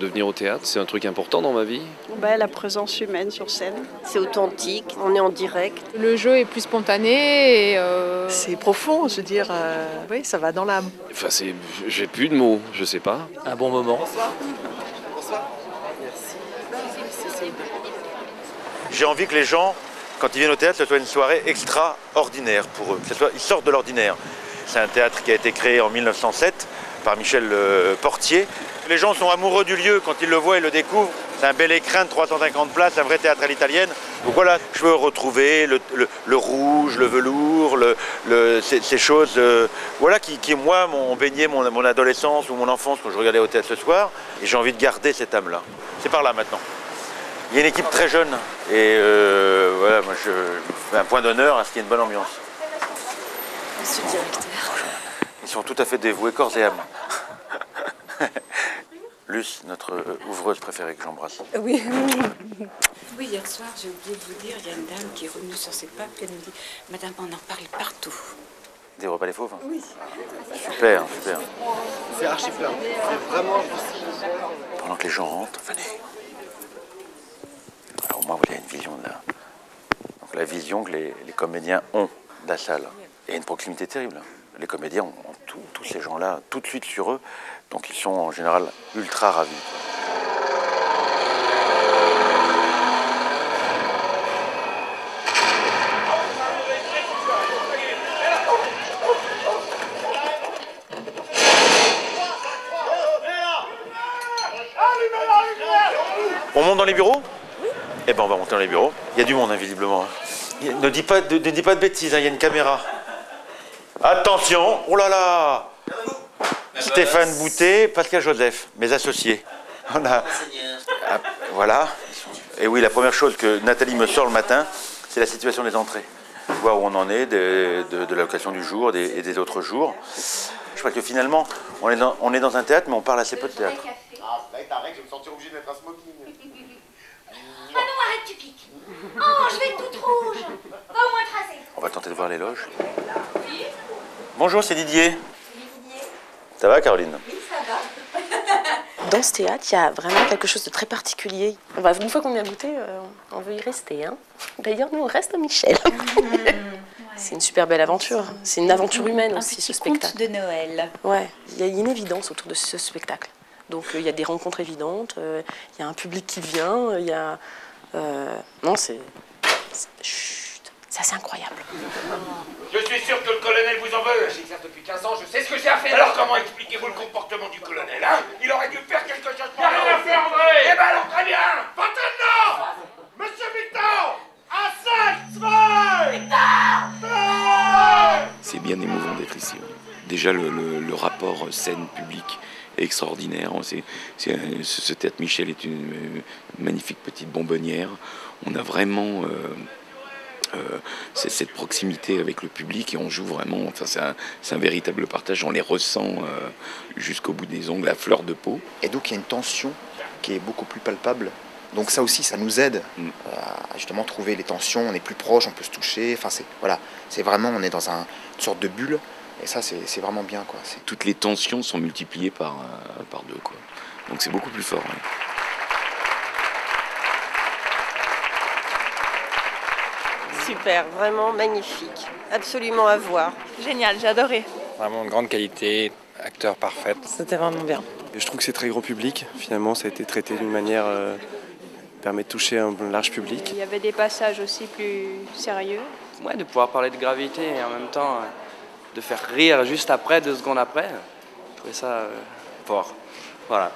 de venir au théâtre. C'est un truc important dans ma vie. La présence humaine sur scène. C'est authentique, on est en direct. Le jeu est plus spontané et c'est profond, je veux dire, oui, ça va dans l'âme. Enfin, j'ai plus de mots, je sais pas. Un bon moment. Bonsoir. Merci. J'ai envie que les gens, quand ils viennent au théâtre, ce soit une soirée extraordinaire pour eux. Ils sortent de l'ordinaire. C'est un théâtre qui a été créé en 1907 par Michel Portier. Les gens sont amoureux du lieu quand ils le voient et le découvrent. C'est un bel écrin de 350 places, un vrai théâtre à l'italienne. Donc voilà, je veux retrouver le rouge, le velours, ces choses voilà, qui moi, m'ont baigné mon adolescence ou mon enfance quand je regardais au théâtre ce soir. Et j'ai envie de garder cette âme-là. C'est par là maintenant. Il y a une équipe très jeune et voilà, moi je fais un point d'honneur à ce qu'il y ait une bonne ambiance. Monsieur le directeur. Ils sont tout à fait dévoués, corps et âme. Luce, notre ouvreuse préférée que j'embrasse. Oui. Oui, hier soir, j'ai oublié de vous dire, il y a une dame qui est revenue sur ses pas, puis elle me dit « Madame, on en parle partout. » Des repas les fauves? Oui. Super, super. C'est archi plein. C'est vraiment... Pendant que les gens rentrent, venez. Alors au moins, vous avez une vision de la vision que les comédiens ont de la salle. Il y a une proximité terrible. Les comédiens ont tous ces gens-là tout de suite sur eux, donc ils sont en général ultra ravis. On monte dans les bureaux? Eh ben on va monter dans les bureaux. Il y a du monde, invisiblement. Ne dis pas de bêtises, hein, il y a une caméra. Attention, oh là là! Stéphane Boutet, Pascal Joseph, mes associés. Voilà. Et oui, la première chose que Nathalie me sort le matin, c'est la situation des entrées. Voir où on en est, de la location du jour et des autres jours. Je crois que finalement, on est dans un théâtre, mais on parle assez peu de théâtre. Ah, là, t'arrêtes, je vais me sentir obligé de mettre un smoking. Ah non, arrête, tu piques. Oh, je vais être toute rouge. Va au moins tracer. On va tenter de voir les loges. Bonjour, c'est Didier. Ça va, Caroline? Oui, ça va. Dans ce théâtre, il y a vraiment quelque chose de très particulier. Une fois qu'on y a goûté, on veut y rester. Hein. D'ailleurs, nous, on reste à Michel. C'est une super belle aventure. C'est une aventure humaine aussi, ce spectacle. Conte de Noël. Ouais, il y a une évidence autour de ce spectacle. Donc, il y a des rencontres évidentes, il y a un public qui vient, il y a... non, Chut, c'est assez incroyable. Je suis sûr que le colonel vous en veut. J'exerce depuis 15 ans, je sais ce que j'ai à faire. Alors comment expliquez-vous le comportement du colonel, hein? Il aurait dû faire quelque chose pour... Y'a rien à faire, André! Eh ben alors, très bien! Maintenant! Monsieur Victor! À 5! C'est bien émouvant d'être ici. Oui. Déjà, le rapport scène-public est extraordinaire. Ce théâtre Michel est une magnifique petite bonbonnière. On a vraiment cette proximité avec le public et on joue vraiment. Enfin, c'est un véritable partage. On les ressent jusqu'au bout des ongles, à fleur de peau. Et donc, il y a une tension qui est beaucoup plus palpable. Donc ça aussi, ça nous aide à justement trouver les tensions. On est plus proche, on peut se toucher. Enfin, c'est vraiment, on est dans une sorte de bulle. Et ça, c'est vraiment bien, quoi. Toutes les tensions sont multipliées par deux, quoi. Donc c'est beaucoup plus fort. Ouais. Super, vraiment magnifique. Absolument à voir. Génial, j'ai adoré. Vraiment de grande qualité, acteur parfaite. C'était vraiment bien. Je trouve que c'est très gros public. Finalement, ça a été traité d'une manière qui permet de toucher un large public. Il y avait des passages aussi plus sérieux. Ouais, de pouvoir parler de gravité et en même temps de faire rire juste après, 2 secondes après. Je trouvais ça fort. Voilà.